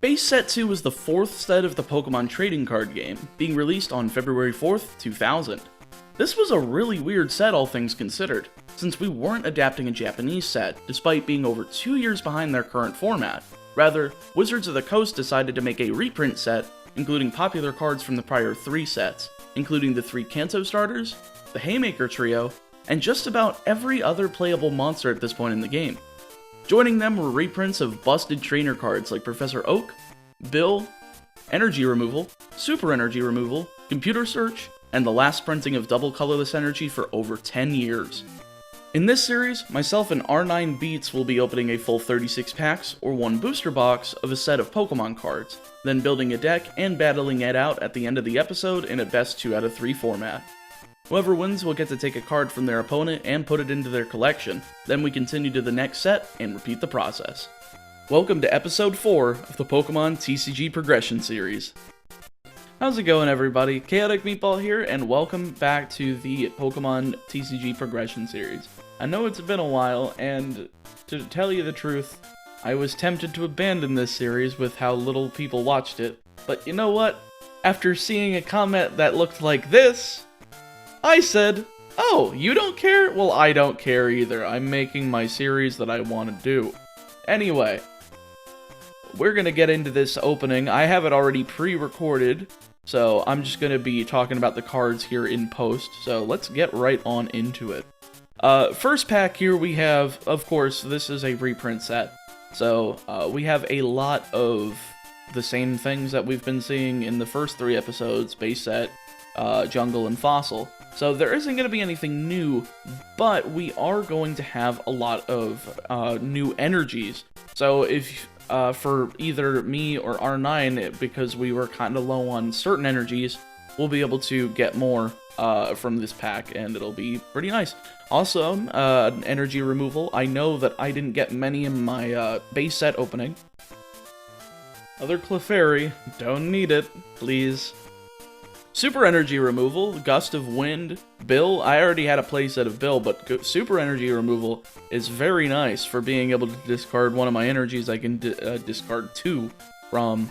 Base Set 2 was the fourth set of the Pokemon trading card game, being released on February 4th, 2000. This was a really weird set, all things considered, since we weren't adapting a Japanese set, despite being over 2 years behind their current format. Rather, Wizards of the Coast decided to make a reprint set, including popular cards from the prior 3 sets, including the 3 Kanto starters, the Haymaker trio, and just about every other playable monster at this point in the game. Joining them were reprints of busted trainer cards like Professor Oak, Bill, Energy Removal, Super Energy Removal, Computer Search, and the last printing of Double Colorless Energy for over 10 years. In this series, myself and R9Beats will be opening a full 36 packs, or 1 booster box, of a set of Pokemon cards, then building a deck and battling it out at the end of the episode in a best 2 out of 3 format. Whoever wins will get to take a card from their opponent and put it into their collection, then we continue to the next set and repeat the process. Welcome to episode 4 of the Pokemon TCG Progression Series. How's it going, everybody? ChaoticMeatball here, and welcome back to the Pokemon TCG Progression Series. I know it's been a while, and to tell you the truth, I was tempted to abandon this series with how little people watched it, but you know what? After seeing a comment that looked like this, I said, oh, you don't care? Well, I don't care either. I'm making my series that I want to do. Anyway, we're going to get into this opening. I have it already pre-recorded, so I'm just going to be talking about the cards here in post. So let's get right on into it. First pack here we have, of course, this is a reprint set. So we have a lot of the same things that we've been seeing in the first 3 episodes, Base Set, Jungle, and Fossil. So there isn't going to be anything new, but we are going to have a lot of new energies. So if for either me or R9, because we were kind of low on certain energies, we'll be able to get more from this pack, and it'll be pretty nice. Also, energy removal. I know that I didn't get many in my base set opening. Other Clefairy, don't need it, please. Super Energy Removal, Gust of Wind, Bill. I already had a playset of Bill, but Super Energy Removal is very nice for being able to discard one of my energies. I can discard 2 from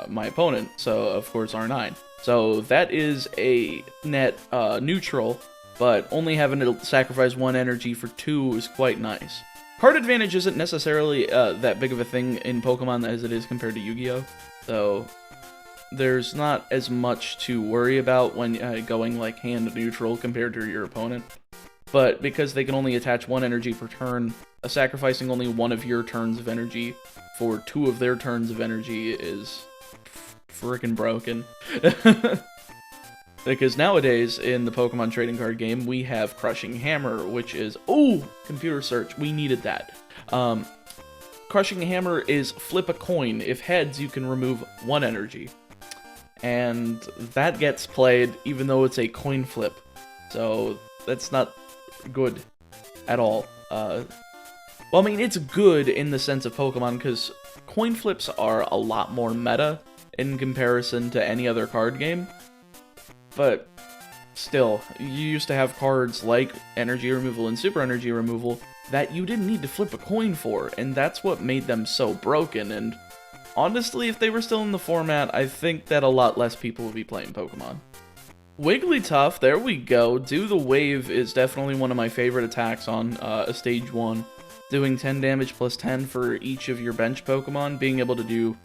my opponent, so of course R9. So that is a net neutral, but only having to sacrifice 1 energy for 2 is quite nice. Card advantage isn't necessarily that big of a thing in Pokemon as it is compared to Yu-Gi-Oh! So there's not as much to worry about when going like hand neutral compared to your opponent. But because they can only attach 1 energy per turn, sacrificing only 1 of your turns of energy for 2 of their turns of energy is freaking broken. Because nowadays, in the Pokemon trading card game, we have Crushing Hammer, which is... oh! Computer Search. We needed that. Crushing Hammer is flip a coin. If heads, you can remove 1 energy. And that gets played even though it's a coin flip. So that's not good at all. Well, I mean, it's good in the sense of Pokemon because coin flips are a lot more meta in comparison to any other card game. But still, you used to have cards like Energy Removal and Super Energy Removal that you didn't need to flip a coin for, and that's what made them so broken. And honestly, if they were still in the format, I think that a lot less people would be playing Pokemon. Wigglytuff, there we go. Do the Wave is definitely one of my favorite attacks on a Stage 1. Doing 10 damage plus 10 for each of your bench Pokemon, being able to do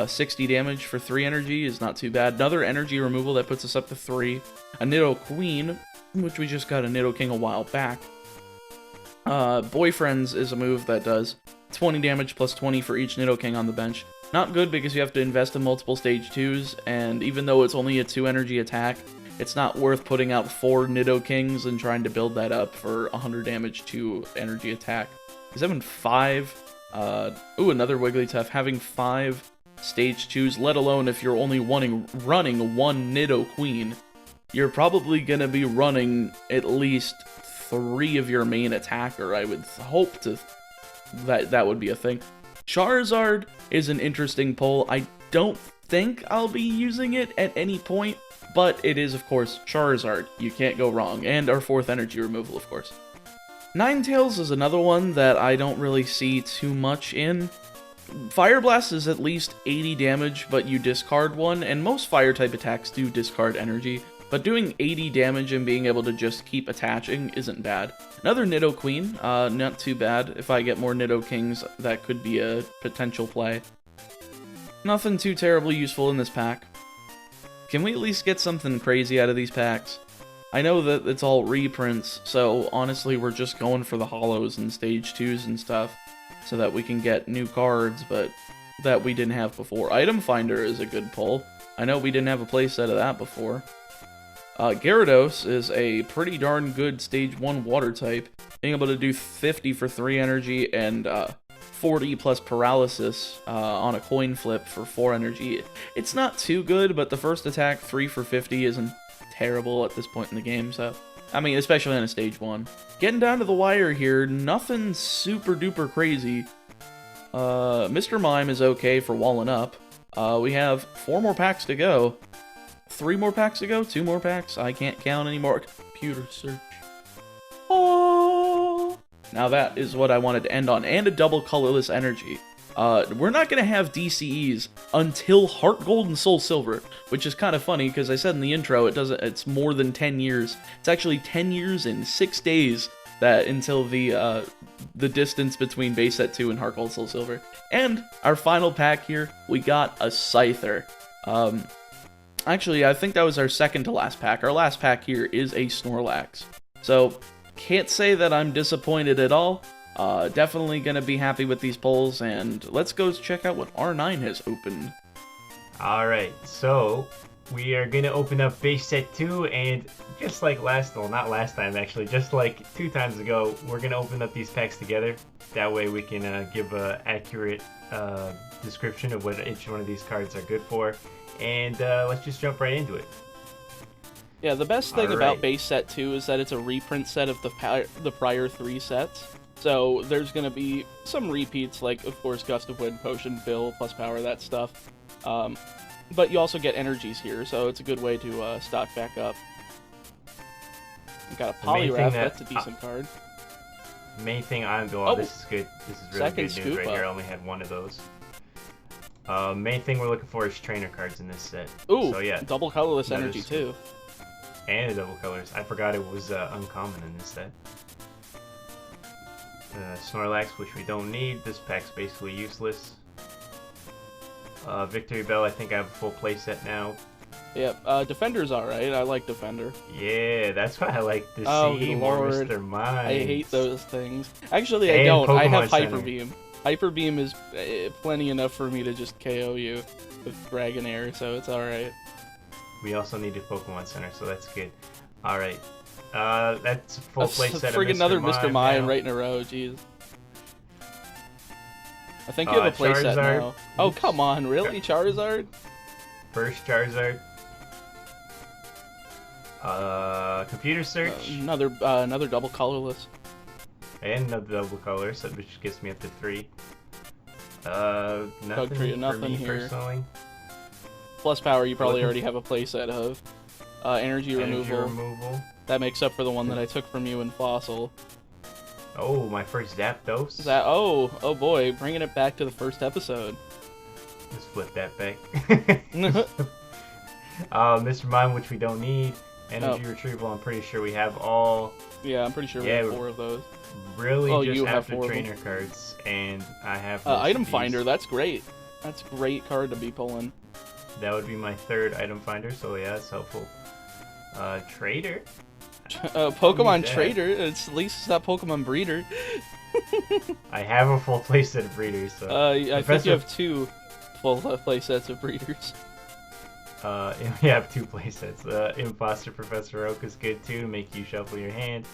60 damage for 3 energy is not too bad. Another energy removal that puts us up to 3. A Nidoqueen, which we just got a Nidoking a while back. Boyfriends is a move that does 20 damage plus 20 for each Nidoking on the bench. Not good because you have to invest in multiple stage 2s, and even though it's only a 2 energy attack, it's not worth putting out 4 Nidokings and trying to build that up for 100 damage to energy attack. Is having 5, another Wigglytuff, having 5 stage 2s, let alone if you're only running 1 Nidoqueen, you're probably gonna be running at least 3 of your main attacker. I would hope to that would be a thing. Charizard is an interesting pull. I don't think I'll be using it at any point, but it is, of course, Charizard. You can't go wrong. And our 4th energy removal, of course. Ninetales is another one that I don't really see too much in. Fire Blast is at least 80 damage, but you discard one, and most fire-type attacks do discard energy, but doing 80 damage and being able to just keep attaching isn't bad. Another Nidoqueen, not too bad. If I get more Nidokings, that could be a potential play. Nothing too terribly useful in this pack. Can we at least get something crazy out of these packs? I know that it's all reprints, so honestly we're just going for the holos and stage 2s and stuff, so that we can get new cards, but that we didn't have before. Item Finder is a good pull. I know we didn't have a playset of that before. Gyarados is a pretty darn good stage 1 water type, being able to do 50 for 3 energy and 40 plus paralysis on a coin flip for 4 energy. It's not too good, but the first attack 3 for 50 isn't terrible at this point in the game, so I mean, especially on a stage 1. Getting down to the wire here, nothing super duper crazy. Mr. Mime is okay for walling up. We have 4 more packs to go. 3 more packs to go? 2 more packs? I can't count anymore. Computer search. Oh! Now that is what I wanted to end on, and a double colorless energy. We're not going to have DCEs until Heart Gold and Soul Silver, which is kind of funny because I said in the intro it's more than 10 years. It's actually 10 years and 6 days that until the distance between base set 2 and Heart Gold Soul Silver. And our final pack here, we got a Scyther. Actually, I think that was our second to last pack. Our last pack here is a Snorlax. So, can't say that I'm disappointed at all. Definitely gonna be happy with these pulls, and let's go check out what R9 has opened. Alright, so we are gonna open up base set 2, and just like not last time actually, just like 2 times ago, we're gonna open up these packs together. That way we can give a accurate description of what each one of these cards are good for, and let's just jump right into it. Yeah, the best thing about base set 2 is that it's a reprint set of the prior 3 sets. So there's going to be some repeats, like, of course, Gust of Wind, Potion, Bill, plus Power, that stuff. But you also get energies here, so it's a good way to stock back up. We've got a Poliwrath, that's a decent card. Main thing this is good. This is really good news right here. I only had 1 of those. Main thing we're looking for is trainer cards in this set. Ooh, so, yeah, double colorless energy, too. And a double colors. I forgot it was uncommon in this set. Snorlax, which we don't need. This pack's basically useless. Victory Bell, I think I have a full playset now. Yep, Defender's alright. I like Defender. Yeah, that's what I like to see. More Mr. Mime. I hate those things. Actually, I don't. I have Hyper Beam. Hyper Beam is plenty enough for me to just KO you with Dragonair, so it's alright. We also need a Pokemon Center, so that's good. Alright. That's a full playset of Mr. Another Mime Mr. Mime now. right in a row, jeez. I think you have a playset now. Oh, come on, really? Charizard? First Charizard. Computer search. Another double colorless. And another double color, so which gets me up to 3. Nothing for me here. Personally. Plus Power, you probably already have a playset of. Energy removal. That makes up for the one that I took from you in Fossil. Oh, my first Zapdos. Oh boy, bringing it back to the first episode. Just flip that back. Mr. Mime, which we don't need. Energy retrieval, I'm pretty sure we have all. Yeah, I'm pretty sure we have 4 of those. Really just have the trainer cards, and I have Item Finder, that's great. That's a great card to be pulling. That would be my 3rd Item Finder, so yeah, it's helpful. Trader? Pokemon Trader? At least it's not Pokemon Breeder. I have a full playset of breeders, so... I think you have 2 full playsets of breeders. We have 2 playsets. Imposter Professor Oak is good too, to make you shuffle your hand.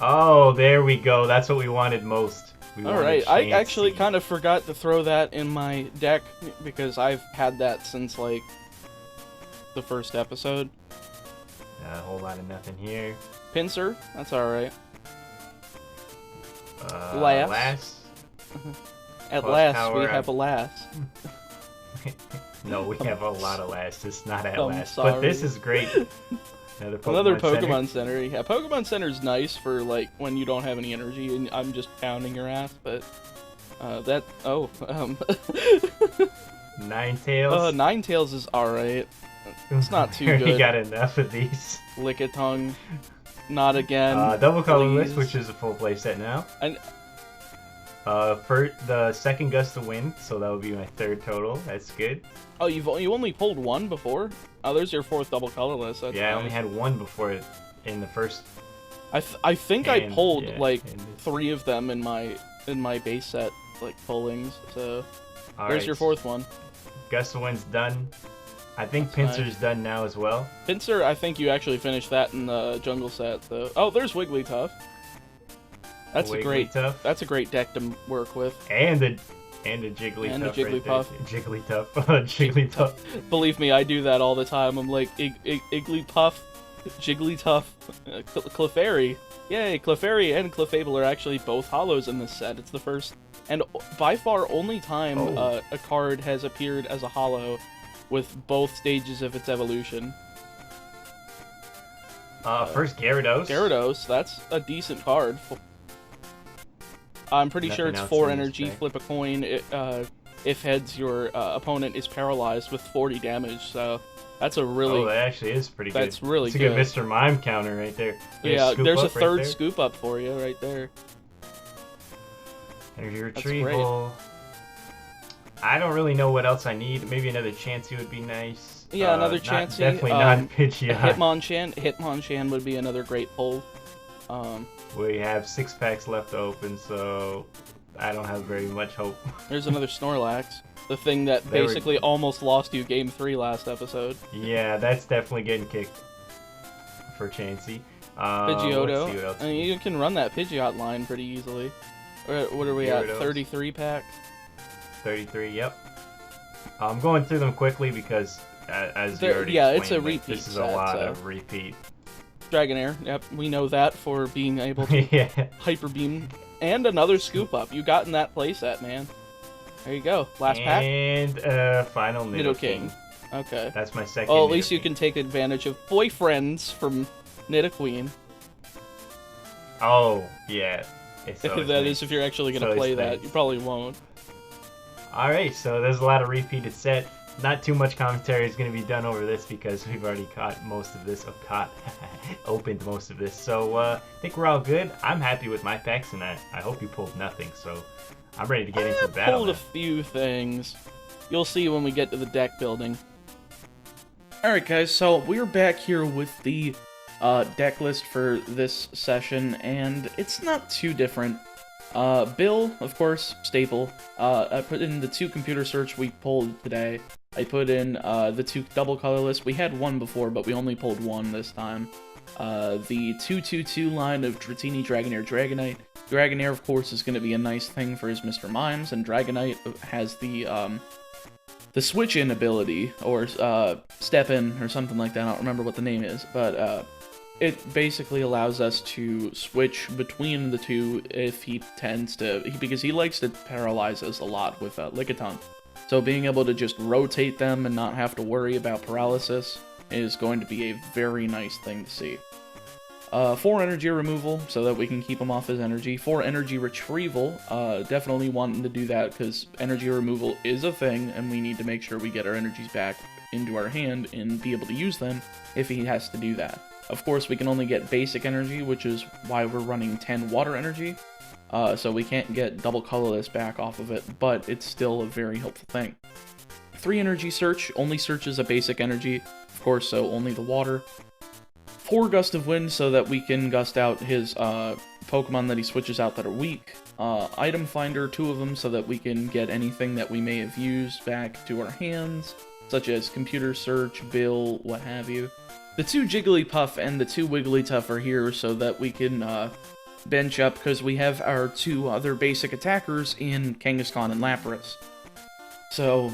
Oh, there we go. That's what we wanted most. Alright, I actually kind of forgot to throw that in my deck, because I've had that since, like, the first episode. A whole lot of nothing here. Pinsir, that's alright. Last. At last, we have a last. No, we have a lot of last. It's not at last. Sorry. But this is great. Another Pokemon Center. Yeah, Pokemon Center's nice for, like, when you don't have any energy and I'm just pounding your ass, but Ninetales. Ninetales is alright. It's not too You good. got enough of these. Lickitung. Not again. Double colorless, please. which is a full playset now. And For the second gust of wind, so that would be my third total. That's good. oh, you only pulled one before? Oh, there's your fourth double colorless. That's Yeah, I nice. only had one before in the first. I think I pulled yeah, like and 3 of them in my base set like pullings. So All there's right, your fourth one. Gust of wind's done. I think That's Pinsir's done now as well. Pinsir, I think you actually finished that in the jungle set. So oh, there's Wigglytuff. That's a great. Wigglytuff. That's a great deck to work with. And a Jigglypuff. And a right Jigglypuff. there. Jigglytuff. Jigglypuff. Believe me, I do that all the time. I'm like Igglypuff, Jigglytuff, Clefairy. Yay, Clefairy and Clefable are actually both hollows in this set. It's the first and by far only time a card has appeared as a hollow with both stages of its evolution. First Gyarados. Gyarados, that's a decent card. I'm pretty sure it's Nothing else 4 in this energy, deck. flip a coin. If heads, your opponent is paralyzed with 40 damage, so that's a really... Oh, that actually is pretty good. That's really it's a good. Mr. Mime counter right there. Yeah, Scoop there's a up right third there. scoop up for you right there. There's your That's retrieval. I don't really know what else I need. Maybe another Chansey would be nice. Yeah, another Chansey. Definitely not Pidgeot. Hitmonchan would be another great pull. We have 6 packs left to open, so I don't have very much hope. There's another Snorlax. The thing that There we- basically almost lost you Game 3 last episode. Yeah, that's definitely getting kicked for Chansey. Let's see what Pidgeotto. else I mean, you can run that Pidgeot line pretty easily. What are we at? Gyarados. 33 packs? 33, yep. I'm going through them quickly because, as you There- already yeah, it's a explained, like, repeat this is set, a lot so. of repeat. Dragonair. Yep, we know that for being able to Yeah. Hyper Beam. And another Scoop Up. You got in that playset, man. There you go. Last pack. And final Nidoking. Nidoking. Okay. That's my second. Oh, at least you Nidoking. can take advantage of boyfriends from Nidoqueen. Oh, yeah. It's always That nice. is if you're actually going It's to always play that. nice. You probably won't. Alright, so there's a lot of repeated set. Not too much commentary is going to be done over this because we've already caught most of this, opened most of this. So I think we're all good. I'm happy with my packs, and I hope you pulled nothing. So I'm ready to get into the battle. Pulled a now. few things. You'll see when we get to the deck building. Alright guys, so we're back here with the deck list for this session, and it's not too different. Bill, of course, staple. I put in the 2 computer search we pulled today. I put in the 2 double colorless. We had 1 before, but we only pulled 1 this time. The 2/2/2 line of Dratini, Dragonair, Dragonite. Dragonair, of course, is going to be a nice thing for his Mr. Mimes, and Dragonite has the switch-in ability, or step-in, or something like that. I don't remember what the name is, but it basically allows us to switch between the 2 if he tends to, because he likes to paralyze us a lot with Lickitung. So being able to just rotate them and not have to worry about paralysis is going to be a very nice thing to see. 4 energy removal, so that we can keep him off his energy. 4 energy retrieval, definitely wanting to do that, because energy removal is a thing, and we need to make sure we get our energies back into our hand and be able to use them if he has to do that. Of course, we can only get basic energy, which is why we're running 10 water energy, so we can't get double colorless back off of it, but it's still a very helpful thing. 3 energy search, only searches a basic energy, of course, so only the water. 4 gust of wind, so that we can gust out his Pokemon that he switches out that are weak. Item finder, 2 of them, so that we can get anything that we may have used back to our hands, such as computer search, bill, what have you. The 2 Jigglypuff and the 2 Wigglytuff are here so that we can bench up, because we have our 2 other basic attackers in Kangaskhan and Lapras. So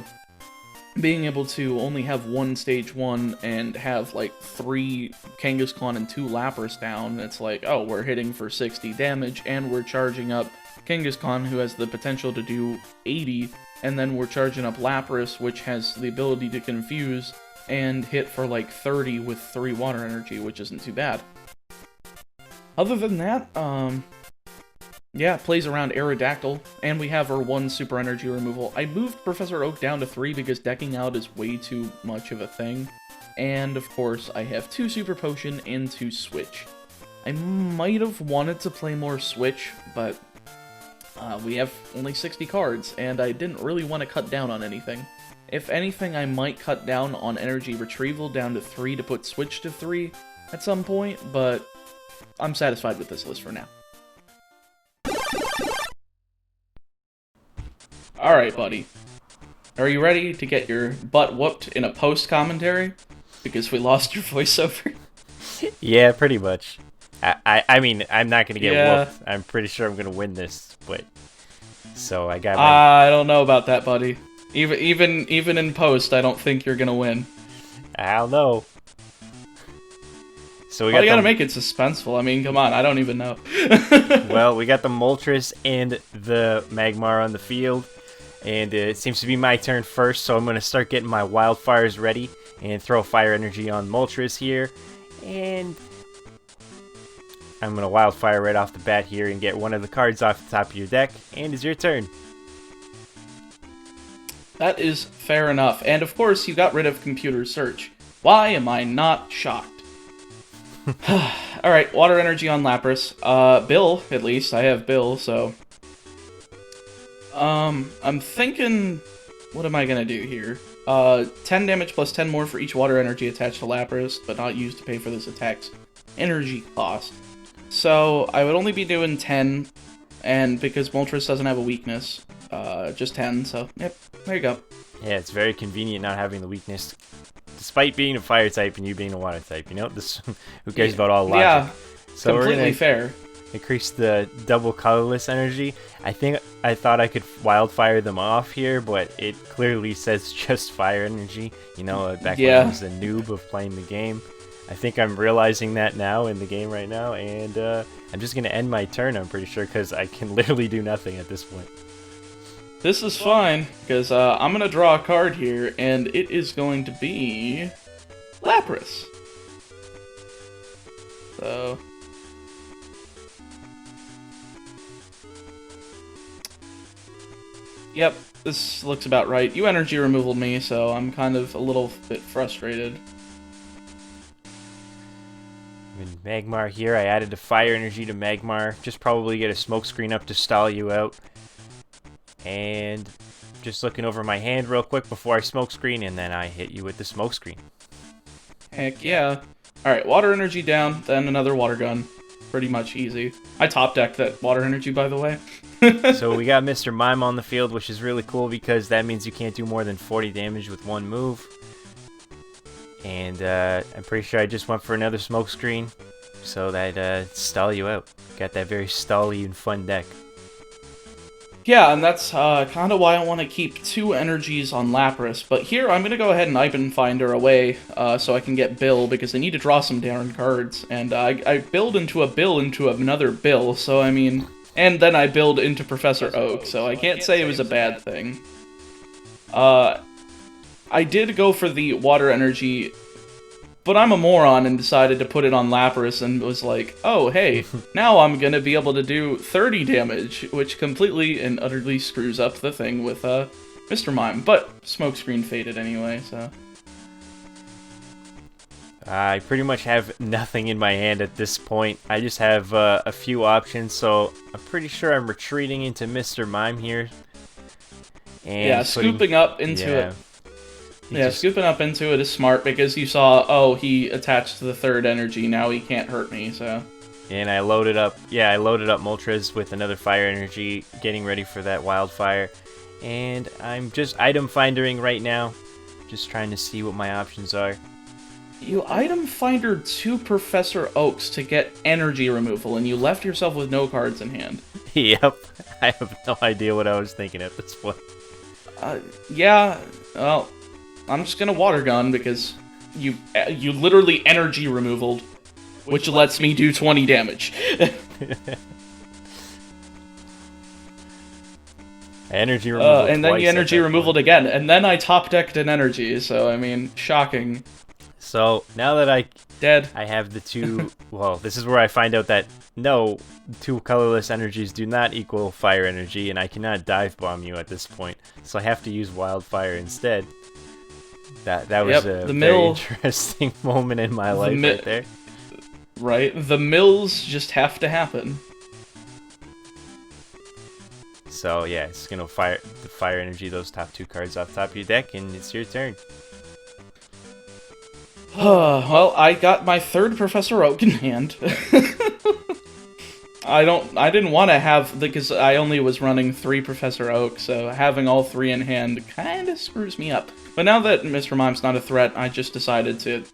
being able to only have 1 stage 1 and have like 3 Kangaskhan and 2 Lapras down, it's like, oh, we're hitting for 60 damage, and we're charging up Kangaskhan, who has the potential to do 80, and then we're charging up Lapras, which has the ability to confuse and hit for like 30 with 3 water energy, which isn't too bad. Other than that, Yeah, plays around Aerodactyl, and we have our 1 super energy removal. I moved Professor Oak down to 3 because decking out is way too much of a thing. And of course, I have 2 super potion and 2 switch. I might have wanted to play more switch, but we have only 60 cards, and I didn't really want to cut down on anything. If anything, I might cut down on energy retrieval down to 3 to put switch to 3 at some point, but I'm satisfied with this list for now. Alright, buddy. Are you ready to get your butt whooped in a post-commentary? Because we lost your voiceover? Yeah, pretty much. I mean, I'm not going to get whooped. I'm pretty sure I'm going to win this, but... So I got my... I don't know about that, buddy. Even in post, I don't think you're going to win. I don't know. So we you gotta make it suspenseful. I mean, come on, I don't even know. Well, we got the Moltres and the Magmar on the field. And it seems to be my turn first, so I'm going to start getting my wildfires ready and throw fire energy on Moltres here. And I'm going to wildfire right off the bat here and get one of the cards off the top of your deck. And it's your turn. That is fair enough. And of course, you got rid of computer search. Why am I not shocked? Alright, water energy on Lapras. Bill, at least. I have Bill, so... I'm thinking... What am I gonna do here? 10 damage plus 10 more for each water energy attached to Lapras, but not used to pay for this attack's energy cost. So, I would only be doing 10, and because Moltres doesn't have a weakness, just 10, so, yep, there you go. Yeah, it's very convenient not having the weakness, despite being a fire type and you being a water type, you know? This, who cares about all logic? Yeah, so completely fair. Increase the double colorless energy. I thought I could wildfire them off here, but it clearly says just fire energy. You know, back when I was a noob of playing the game. I think I'm realizing that now in the game right now, and I'm just gonna end my turn. I'm pretty sure because I can literally do nothing at this point. This is fine because I'm gonna draw a card here, and it is going to be Lapras. So. Yep, this looks about right. You energy removaled me, so I'm kind of a little bit frustrated. With Magmar here, I added the fire energy to Magmar. Just probably get a smoke screen up to stall you out. And just looking over my hand real quick before I smoke screen, and then I hit you with the smoke screen. Heck yeah. Alright, water energy down, then another water gun. Pretty much easy. I top decked that water energy, by the way. So we got Mr. Mime on the field, which is really cool because that means you can't do more than 40 damage with one move. And I'm pretty sure I just went for another smoke screen so that stall you out. Got that very stally and fun deck. Yeah, and that's kind of why I want to keep 2 energies on Lapras. But here, I'm going to go ahead and Ivan Finder away so I can get Bill, because I need to draw some darn cards. And I build into a Bill into another Bill, so I mean... And then I build into Professor Oak, so I can't say it was a bad thing. I did go for the water energy, but I'm a moron and decided to put it on Lapras and was like, oh, hey, now I'm going to be able to do 30 damage, which completely and utterly screws up the thing with Mr. Mime. But Smokescreen faded anyway, so... I pretty much have nothing in my hand at this point. I just have a few options, so I'm pretty sure I'm retreating into Mr. Mime here. And yeah, scooping up into it. Yeah, scooping up into it is smart because you saw, oh, he attached to the 3rd energy, now he can't hurt me, so... And I loaded up, I loaded up Moltres with another fire energy, getting ready for that wildfire. And I'm just item findering right now, just trying to see what my options are. You item findered 2 Professor Oaks to get energy removal, and you left yourself with no cards in hand. Yep, I have no idea what I was thinking at this point. Yeah, well, I'm just gonna water gun because you literally energy removaled, which lets me do 20 damage. Energy removal and then you energy removaled again, and then I top decked an energy, so I mean, shocking. So now that I Dead. have the two, well, this is where I find out that no, two colorless energies do not equal fire energy, and I cannot dive bomb you at this point. So I have to use wildfire instead. That was a very interesting moment in my life right there. Right, the mills just have to happen. So yeah, it's gonna fire the fire energy, those top two cards off top of your deck, and it's your turn. Well, I got my third Professor Oak in hand. I didn't want to have, because I only was running 3 Professor Oak, so having all 3 in hand kind of screws me up. But now that Mr. Mime's not a threat, I just decided to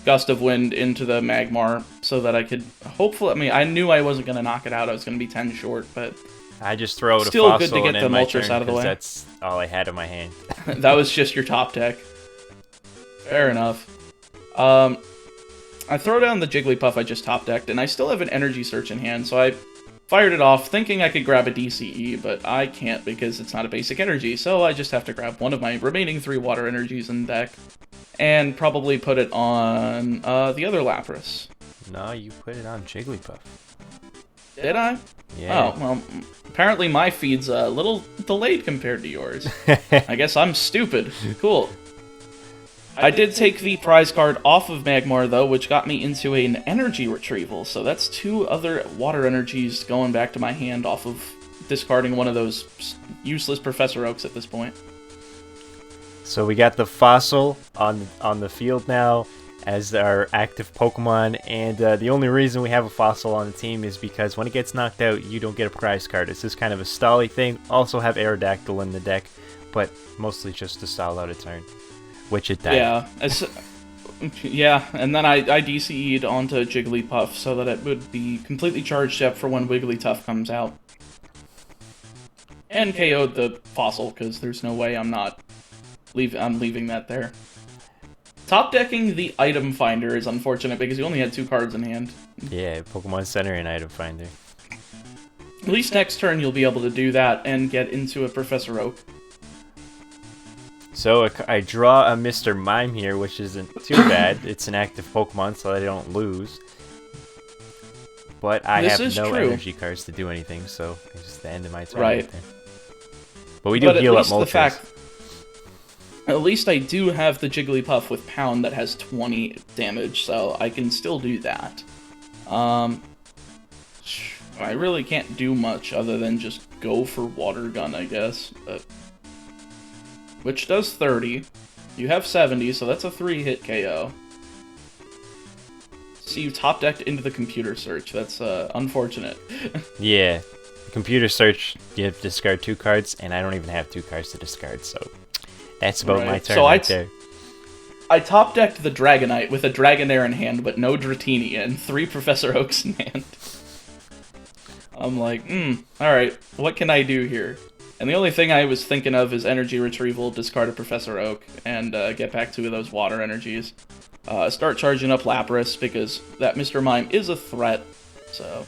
Gust of Wind into the Magmar so that I could hopefully, I mean, I knew I wasn't going to knock it out, I was going to be 10 short, but I just throw it still good to get the Moltres out of the way. That's all I had in my hand. That was just your top deck. Fair enough. I throw down the Jigglypuff I just top decked, and I still have an Energy Search in hand, so I fired it off thinking I could grab a DCE, but I can't because it's not a basic energy, so I just have to grab one of my remaining 3 water energies in the deck, and probably put it on the other Lapras. No, you put it on Jigglypuff. Did I? Yeah. Oh, well, apparently my feed's a little delayed compared to yours. I guess I'm stupid. Cool. I did take the prize card off of Magmar, though, which got me into an energy retrieval, so that's 2 other water energies going back to my hand off of discarding one of those useless Professor Oaks at this point. So we got the Fossil on the field now as our active Pokemon, and the only reason we have a Fossil on the team is because when it gets knocked out, you don't get a prize card. It's just kind of a stally thing. Also have Aerodactyl in the deck, but mostly just to stall out a turn. Which it died. Yeah, and then I DC'd onto Jigglypuff so that it would be completely charged up for when Wigglytuff comes out. And KO'd the Fossil, because there's no way I'm leaving that there. Top decking the Item Finder is unfortunate because you only had 2 cards in hand. Yeah, Pokemon Center and Item Finder. At least next turn you'll be able to do that and get into a Professor Oak. So I draw a Mr. Mime here, which isn't too bad. It's an active Pokemon, so I don't lose. But I have no energy cards to do anything, so it's the end of my turn. Right there. But we do heal up Moltres. At least I do have the Jigglypuff with Pound that has 20 damage, so I can still do that. I really can't do much other than just go for Water Gun, I guess. Which does 30. You have 70, so that's a 3-hit KO. So you top-decked into the Computer Search. That's unfortunate. Yeah. Computer Search, you have to discard 2 cards, and I don't even have 2 cards to discard, so that's about my turn right there. I top-decked the Dragonite with a Dragonair in hand, but no Dratini, and 3 Professor Oaks in hand. I'm like, alright, what can I do here? And the only thing I was thinking of is Energy Retrieval, discard a Professor Oak, and get back 2 of those water energies. Start charging up Lapras, because that Mr. Mime is a threat, so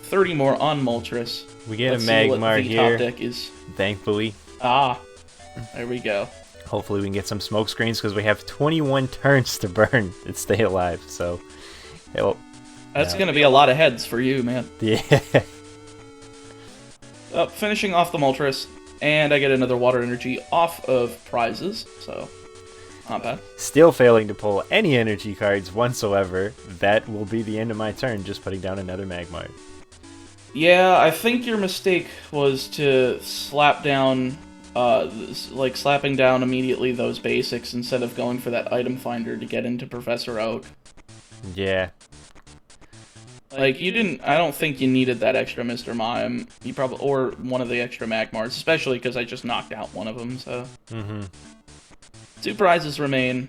30 more on Moltres. We get a Magmar here, top deck is. Thankfully. Ah, there we go. Hopefully we can get some smoke screens, because we have 21 turns to burn and stay alive, so. That's going to be a lot of heads for you, man. Yeah. Finishing off the Moltres, and I get another water energy off of prizes, so not bad. Still failing to pull any energy cards whatsoever. That will be the end of my turn, just putting down another Magmar. Yeah, I think your mistake was to slap down, slapping down immediately those basics instead of going for that Item Finder to get into Professor Oak. Yeah. Like, I don't think you needed that extra Mr. Mime, or one of the extra Magmars, especially because I just knocked out one of them, so. 2 prizes remain.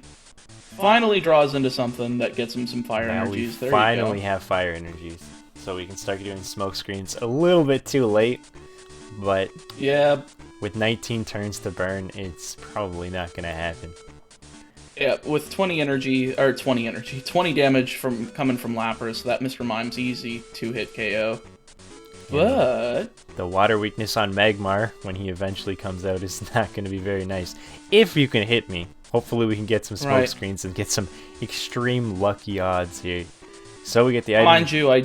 Finally draws into something that gets him some fire energies. There you go. Finally have fire energies, so we can start doing smoke screens a little bit too late, but yeah, with 19 turns to burn, it's probably not going to happen. Yeah, with 20 damage coming from Lapras, that Mr. Mime's easy 2-hit KO. But the water weakness on Magmar, when he eventually comes out, is not going to be very nice. If you can hit me, Hopefully we can get some smoke Right. screens and get some extreme lucky odds here. So we get the item. Mind you, I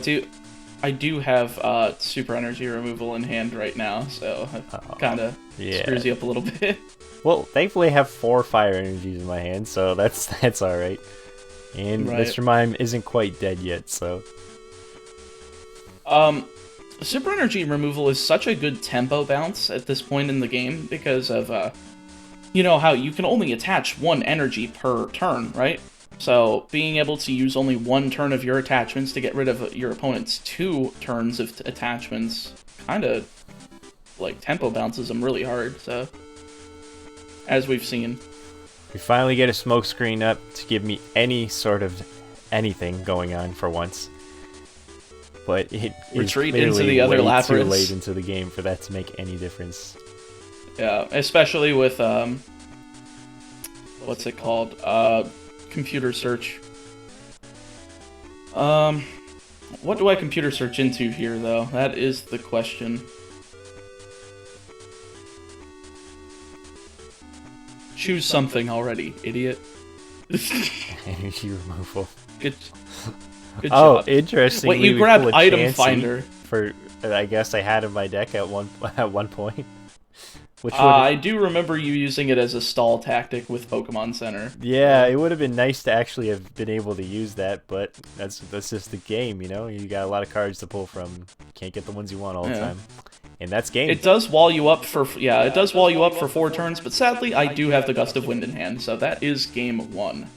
do have super energy removal in hand right now, so it kind of screws you up a little bit. Well, thankfully I have 4 fire energies in my hand, so that's all right. And Right. Mr. Mime isn't quite dead yet, so. Super energy removal is such a good tempo bounce at this point in the game because of you know how you can only attach 1 energy per turn, right? So being able to use only 1 turn of your attachments to get rid of your opponent's 2 turns of attachments kind of like tempo bounces them really hard. So as we've seen, We finally get a smoke screen up to give me any sort of anything going on for once. But it Retreat is into the other way too labyrinths. late into the game for that to make any difference. yeah, especially with what's it called? Computer search. What do I computer search into here, though? That is the question. Choose something already, idiot. Energy removal. Good. Good Oh, job. interesting. Wait, you grabbed item finder. For I guess I had in my deck at one point. Which would I do remember you using it as a stall tactic with Pokemon Center. yeah, it would have been nice to actually have been able to use that, but that's just the game, you know. You got a lot of cards to pull from. You can't get the ones you want all the time, and that's game. It does wall you up for it does wall you up for 4 turns, but sadly I do have the Gust of Wind in hand, so that is game 1.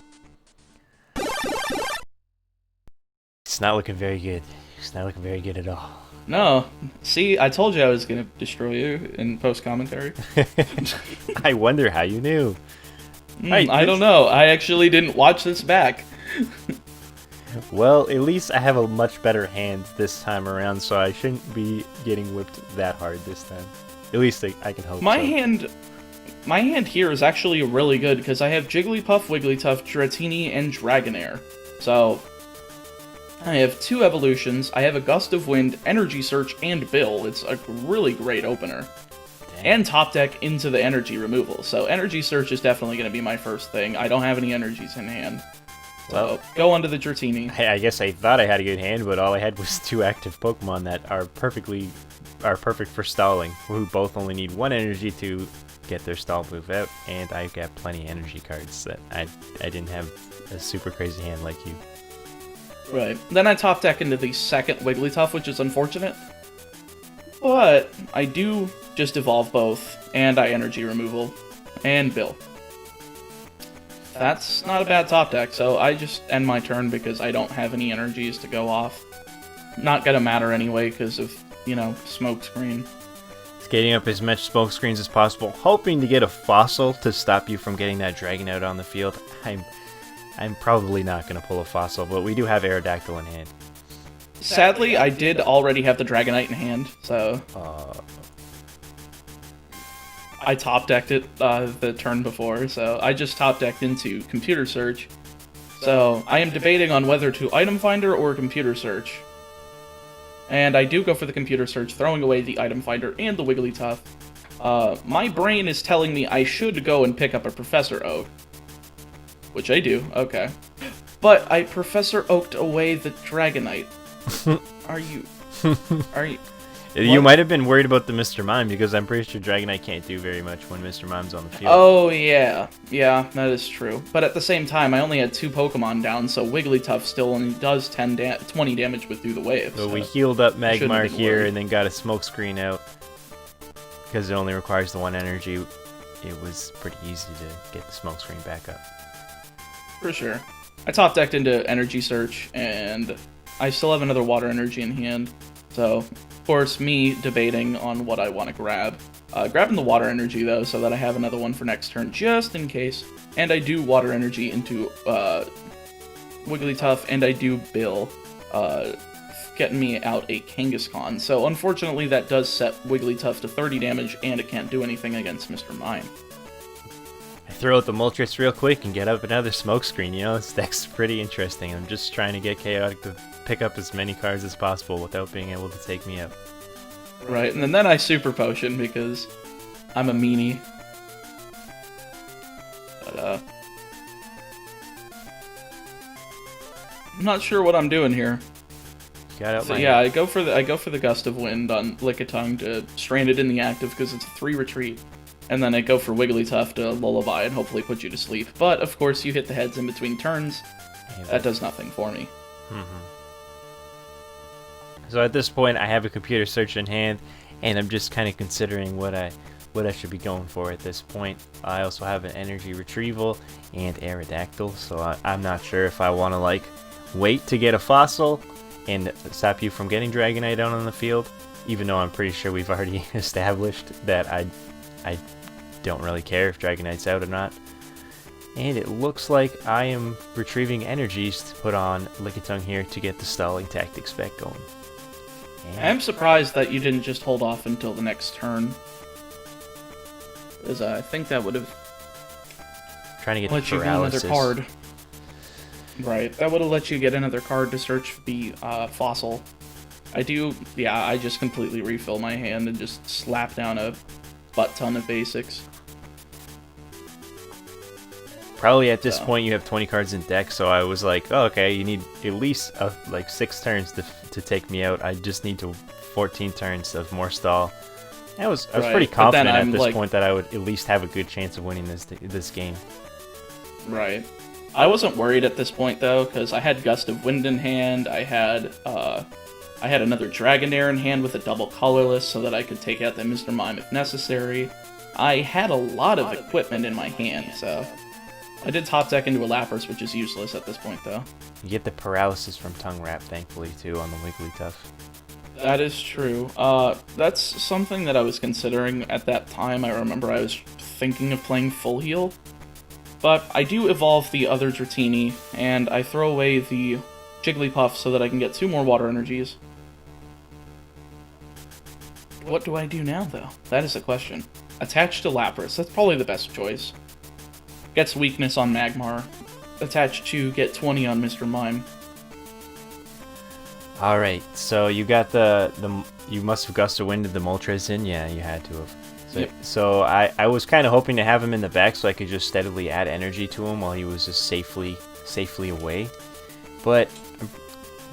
It's not looking very good. It's not looking very good at all. No, see, I told you I was gonna destroy you in post commentary. I wonder how you knew. I don't know. I actually didn't watch this back. Well, at least I have a much better hand this time around, so I shouldn't be getting whipped that hard this time. At least I can hope. My so. hand here is actually really good because I have Jigglypuff, Wigglytuff, Dratini, and Dragonair. So I have 2 evolutions. I have a Gust of Wind, Energy Search, and Bill. It's a really great opener. Dang. And top deck into the energy removal. So Energy Search is definitely going to be my first thing. I don't have any energies in hand. So go onto the Dratini. I guess I thought I had a good hand, but all I had was 2 active Pokemon that are perfect for stalling, who both only need 1 energy to get their stall move out, and I've got plenty of energy cards that I didn't have a super crazy hand like you. Right. Then I top deck into the second Wigglytuff, which is unfortunate. But I do just evolve both, and I energy removal, and Bill. That's not a bad top deck, so I just end my turn because I don't have any energies to go off. Not gonna matter anyway because of, you know, smoke screen. Skating up as much smoke screens as possible, hoping to get a fossil to stop you from getting that dragon out on the field. I'm probably not going to pull a fossil, but we do have Aerodactyl in hand. Sadly, I did already have the Dragonite in hand, so I top decked it the turn before, so I just top decked into Computer Search. So I am debating on whether to Item Finder or Computer Search. And I do go for the Computer Search, throwing away the Item Finder and the Wigglytuff. My brain is telling me I should go and pick up a Professor Oak. Which I do, okay. But I Professor Oaked away the Dragonite. Are you... You might have been worried about the Mr. Mime, because I'm pretty sure Dragonite can't do very much when Mr. Mime's on the field. Oh, yeah. Yeah, that is true. But at the same time, I only had 2 Pokemon down, so Wigglytuff still only does 20 damage with Through the Wave. So we healed up shouldn't Magmar have been here, worried. and then got a smoke screen out. Because it only requires the 1 energy, it was pretty easy to get the smoke screen back up. For sure. I top decked into Energy Search, and I still have another Water Energy in hand. So, of course, me debating on what I want to grab. Grabbing the Water Energy, though, so that I have another one for next turn, just in case. And I do Water Energy into Wigglytuff, and I do Bill, getting me out a Kangaskhan. So, unfortunately, that does set Wigglytuff to 30 damage, and it can't do anything against Mr. Mime. I throw out the Moltres real quick and get up another smoke screen. You know, this deck's pretty interesting. I'm just trying to get Chaotic to pick up as many cards as possible without being able to take me out. Right, and then I Super Potion because I'm a meanie. But, I'm not sure what I'm doing here. So yeah, I go for the Gust of Wind on Lickitung to strand it in the active because it's a 3 retreat, and then I go for Wigglytuff to Lullaby and hopefully put you to sleep. But of course, you hit the heads in between turns. That does nothing for me. So at this point, I have a computer search in hand, and I'm just kind of considering what I should be going for at this point. I also have an energy retrieval and Aerodactyl, so I'm not sure if I want to like wait to get a fossil and stop you from getting Dragonite out on the field, even though I'm pretty sure we've already established that I don't really care if Dragonite's out or not. And it looks like I am retrieving energies to put on Lickitung here to get the stalling tactics back going. And I'm surprised that you didn't just hold off until the next turn, because I think that would have trying to get let you get another card. Right, that would have let you get another card to search the fossil. I just completely refill my hand and just slap down a butt ton of basics. Probably at this point you have 20 cards in deck, so I was like, oh, okay, you need at least like 6 turns to take me out. I just need to 14 turns of more stall. I was pretty confident at this point that I would at least have a good chance of winning this game. Right. I wasn't worried at this point though, because I had Gust of Wind in hand. I had another Dragonair in hand with a double colorless, so that I could take out the Mr. Mime if necessary. I had a lot of equipment in my hand, so I did top deck into a Lapras, which is useless at this point though. You get the paralysis from Tongue Wrap, thankfully, too, on the Wigglytuff. That is true. That's something that I was considering at that time. I remember I was thinking of playing Full Heal. But I do evolve the other Dratini, and I throw away the Jigglypuff so that I can get 2 more water energies. What do I do now, though? That is the question. Attach to Lapras. That's probably the best choice. Gets weakness on Magmar. Attach to get 20 on Mr. Mime. Alright, so you got you must have Gust of Wind the Moltres in? Yeah, you had to have. Yep. So I was kind of hoping to have him in the back so I could just steadily add energy to him while he was just safely away. But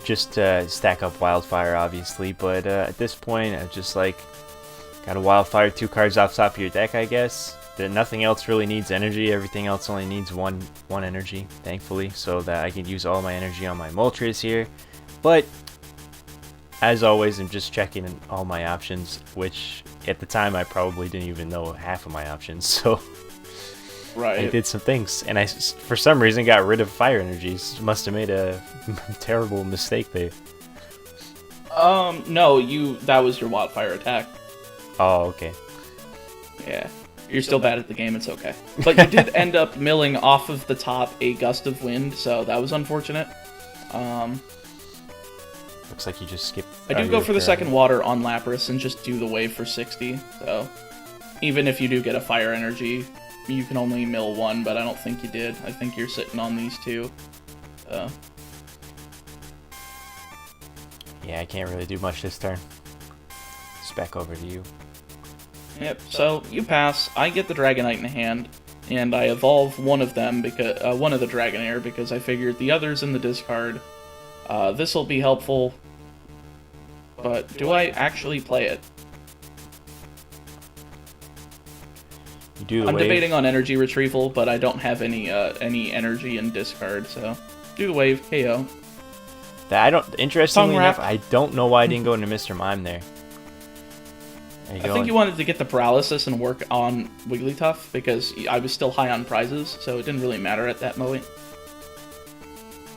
just stack up Wildfire, obviously. But at this point, I just like got a Wildfire, 2 cards off top of your deck, I guess. Nothing else really needs energy. Everything else only needs one energy, thankfully, so that I can use all my energy on my Moltres here. But as always, I'm just checking all my options, which at the time I probably didn't even know half of my options, so right. I did some things, and I for some reason got rid of fire energies. Must have made a terrible mistake there. No, that was your Wildfire attack. Oh, okay. Yeah. You're still bad at the game, it's okay. But you did end up milling off of the top a Gust of Wind, so that was unfortunate. Looks like you just skipped. I do go for the second water on Lapras and just do the wave for 60, so even if you do get a fire energy, you can only mill 1, but I don't think you did. I think you're sitting on these 2. Yeah, I can't really do much this turn. It's back over to you. Yep, so you pass, I get the Dragonite in hand, and I evolve one of them, because one of the Dragonair, because I figured the other's in the discard. This'll be helpful, but do I actually play it? You do the I'm wave. debating on energy retrieval, but I don't have any energy in discard, so do the wave, KO. Interestingly enough, I don't know why I didn't go into Mr. Mime there. I think you wanted to get the paralysis and work on Wigglytuff, because I was still high on prizes, so it didn't really matter at that moment.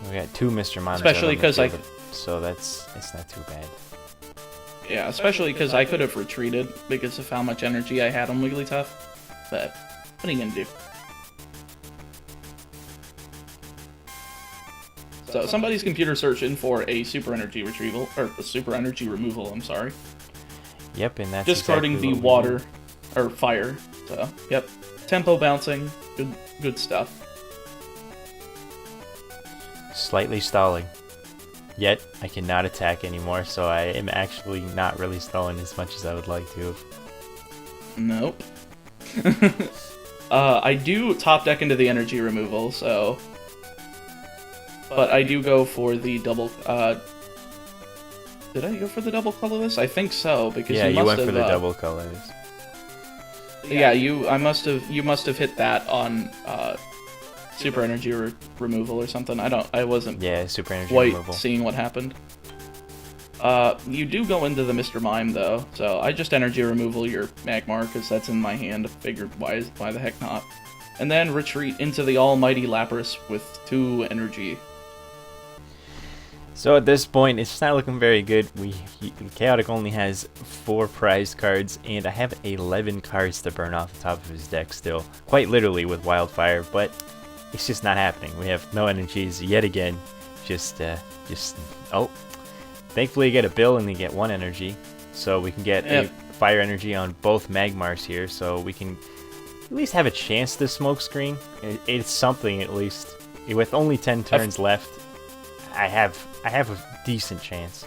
We got 2 Mr. Mimes. Especially because so it's not too bad. Yeah, especially because I could have retreated because of how much energy I had on Wigglytuff. But what are you gonna do? So somebody's computer searching for a super energy retrieval, or a super energy removal. I'm sorry. Yep, and that's discarding exactly the water or fire. So yep, tempo bouncing, good stuff. Slightly stalling. Yet, I cannot attack anymore, so I am actually not really stalling as much as I would like to. Nope. I do top deck into the energy removal, so... But I do go for the double, Did I go for the double colorless? I think so, because Yeah, you you must went have, for the double colors. Yeah, you must have hit that on, super energy removal or something. I wasn't Yeah, super energy quite removal. seeing what happened. You do go into the Mr. Mime, though, so I just energy removal your Magmar, because that's in my hand. Figured, why the heck not? And then retreat into the almighty Lapras with 2 energy. So at this point, it's not looking very good. Chaotic only has 4 prized cards, and I have 11 cards to burn off the top of his deck still. Quite literally with Wildfire, but it's just not happening. We have no energies yet again. Oh. Thankfully, you get a bill and you get 1 energy. So we can get a fire energy on both Magmars here, so we can at least have a chance to smokescreen. It's something at least. With only 10 turns left, I have a decent chance.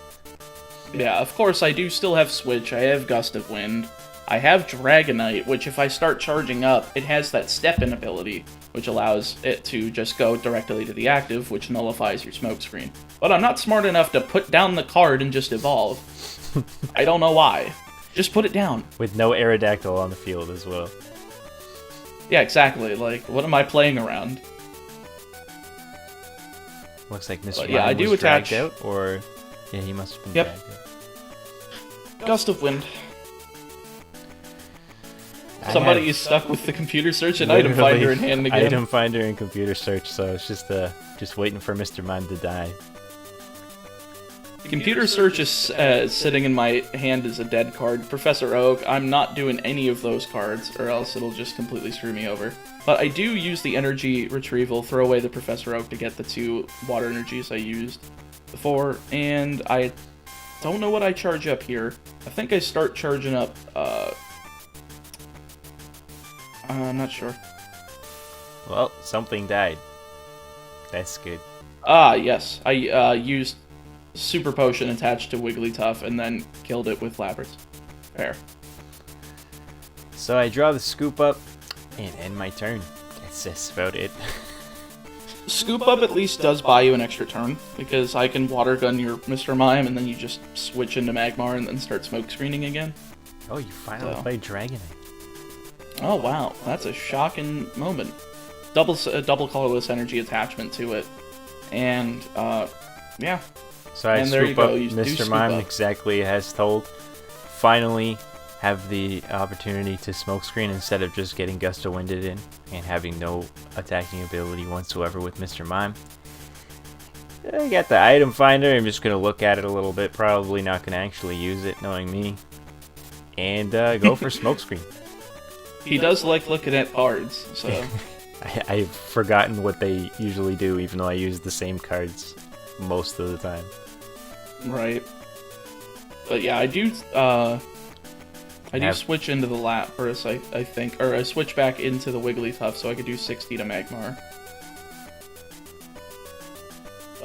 Yeah, of course, I do still have Switch, I have Gust of Wind, I have Dragonite, which if I start charging up, it has that step-in ability, which allows it to just go directly to the active, which nullifies your smokescreen. But I'm not smart enough to put down the card and just evolve. I don't know why. Just put it down. With no Aerodactyl on the field as well. Yeah, exactly. Like, what am I playing around? Looks like Mr. Yeah, Mime I do was attach... dragged out, or... Yeah, he must have been dragged out. Gust of Wind. Somebody is stuck with the computer search and item finder in hand again. Item finder and computer search, so it's just waiting for Mr. Mime to die. The computer search is sitting in my hand as a dead card. Professor Oak, I'm not doing any of those cards, or else it'll just completely screw me over. But I do use the energy retrieval, throw away the Professor Oak to get the 2 water energies I used before, and I don't know what I charge up here. I think I start charging up, I'm not sure. Well, something died. That's good. Ah, yes. I used Super Potion attached to Wigglytuff and then killed it with Lapras. Fair. So I draw the scoop up and end my turn. That's about it. Scoop up at least does buy you an extra turn, because I can water gun your Mr. Mime and then you just switch into Magmar and then start smoke screening again. Oh, you finally played Dragonite. Oh wow, that's a shocking moment. Double colorless energy attachment to it, and yeah. So I and there you swoop up go. You Mr. Mime exactly as told. Finally have the opportunity to smokescreen instead of just getting Gust of Winded in and having no attacking ability whatsoever with Mr. Mime. I got the item finder. I'm just going to look at it a little bit. Probably not going to actually use it, knowing me. And go for smokescreen. He does like looking at cards, so... I've forgotten what they usually do, even though I use the same cards most of the time. Right. But yeah, I do switch into the Lapras, I think, or I switch back into the Wigglytuff so I could do 60 to Magmar.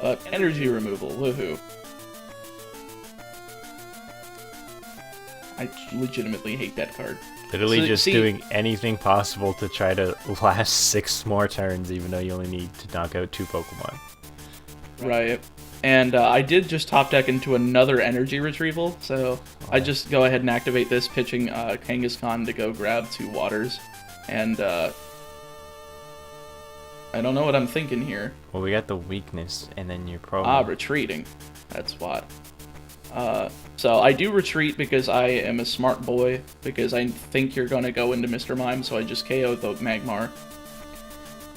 But energy removal, woohoo. I legitimately hate that card. Literally just doing anything possible to try to last 6 more turns, even though you only need to knock out 2 Pokemon. Right. And I did just top deck into another energy retrieval, so I just go ahead and activate this, pitching Kangaskhan to go grab 2 waters. And I don't know what I'm thinking here. Well, we got the weakness, and then you're probably... retreating. That's what. So I do retreat because I am a smart boy, because I think you're going to go into Mr. Mime, so I just KO the Magmar.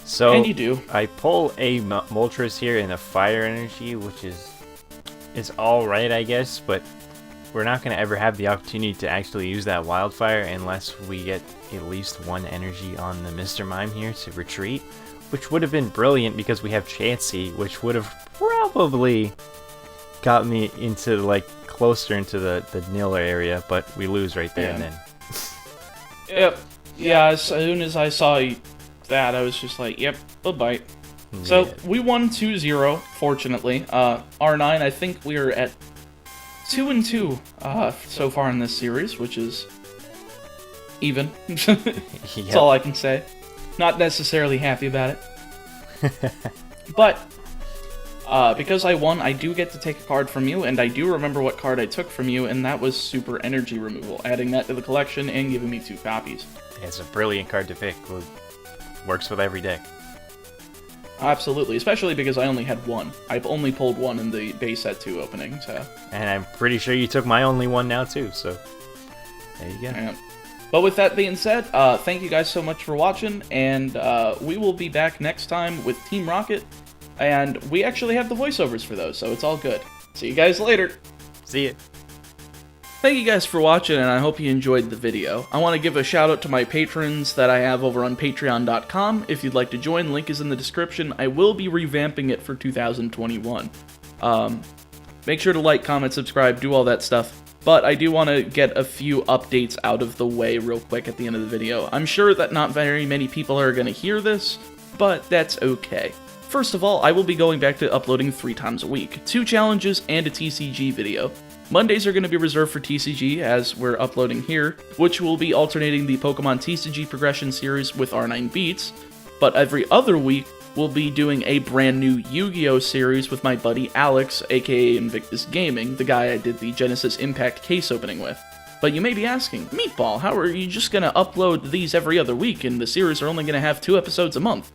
So and you do. I pull a Moltres here in a fire energy, which is alright, I guess, but we're not going to ever have the opportunity to actually use that Wildfire unless we get at least 1 energy on the Mr. Mime here to retreat, which would have been brilliant because we have Chansey, which would have probably got me into, like, closer into the nil area, but we lose right there and then. Yep. Yeah, as soon as I saw that, I was just like, yep, bye-bye. Yeah. So, we won 2-0, fortunately. R9, I think we are at 2-2 so far in this series, which is even. That's all I can say. Not necessarily happy about it. But, because I won, I do get to take a card from you, and I do remember what card I took from you, and that was Super Energy Removal, adding that to the collection and giving me 2 copies. It's a brilliant card to pick. Works with every deck. Absolutely, especially because I only had one. I've only pulled one in the base set 2 opening, so... And I'm pretty sure you took my only one now, too, so... There you go. Yeah. But with that being said, thank you guys so much for watching, and we will be back next time with Team Rocket, and we actually have the voiceovers for those, so it's all good. See you guys later! See ya. Thank you guys for watching, and I hope you enjoyed the video. I want to give a shout out to my patrons that I have over on patreon.com. If you'd like to join, link is in the description. I will be revamping it for 2021. Make sure to like, comment, subscribe, do all that stuff. But I do want to get a few updates out of the way real quick at the end of the video. I'm sure that not very many people are going to hear this, but that's okay. First of all, I will be going back to uploading 3 times a week, 2 challenges and a TCG video. Mondays are going to be reserved for TCG, as we're uploading here, which will be alternating the Pokemon TCG Progression Series with R9Beats, but every other week, we'll be doing a brand new Yu-Gi-Oh! Series with my buddy Alex, aka Invictus Gaming, the guy I did the Genesis Impact case opening with. But you may be asking, Meatball, how are you just going to upload these every other week, and the series are only going to have 2 episodes a month?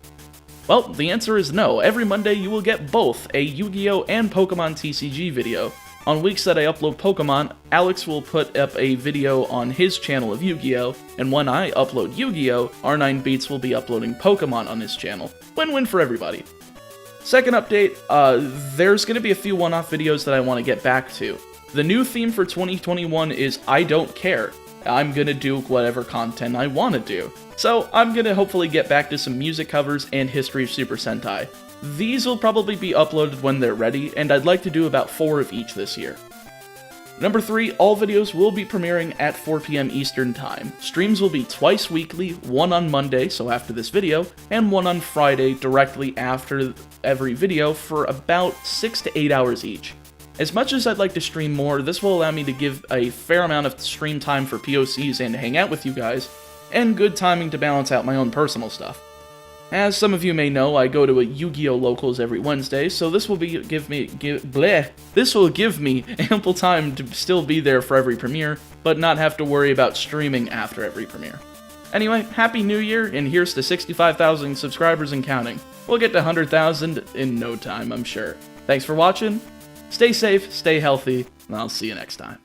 Well, the answer is no. Every Monday you will get both a Yu-Gi-Oh! And Pokemon TCG video. On weeks that I upload Pokemon, Alex will put up a video on his channel of Yu-Gi-Oh! And when I upload Yu-Gi-Oh!, R9Beats will be uploading Pokemon on his channel. Win-win for everybody. Second update, there's going to be a few one-off videos that I want to get back to. The new theme for 2021 is I don't care. I'm going to do whatever content I want to do. So I'm going to hopefully get back to some music covers and History of Super Sentai. These will probably be uploaded when they're ready, and I'd like to do about 4 of each this year. Number 3, all videos will be premiering at 4 PM Eastern Time. Streams will be twice weekly, one on Monday, so after this video, and one on Friday directly after every video for about 6 to 8 hours each. As much as I'd like to stream more, this will allow me to give a fair amount of stream time for POCs and to hang out with you guys, and good timing to balance out my own personal stuff. As some of you may know, I go to a Yu-Gi-Oh! Locals every Wednesday, so this will give me ample time to still be there for every premiere, but not have to worry about streaming after every premiere. Anyway, Happy New Year, and here's to 65,000 subscribers and counting. We'll get to 100,000 in no time, I'm sure. Thanks for watching, stay safe, stay healthy, and I'll see you next time.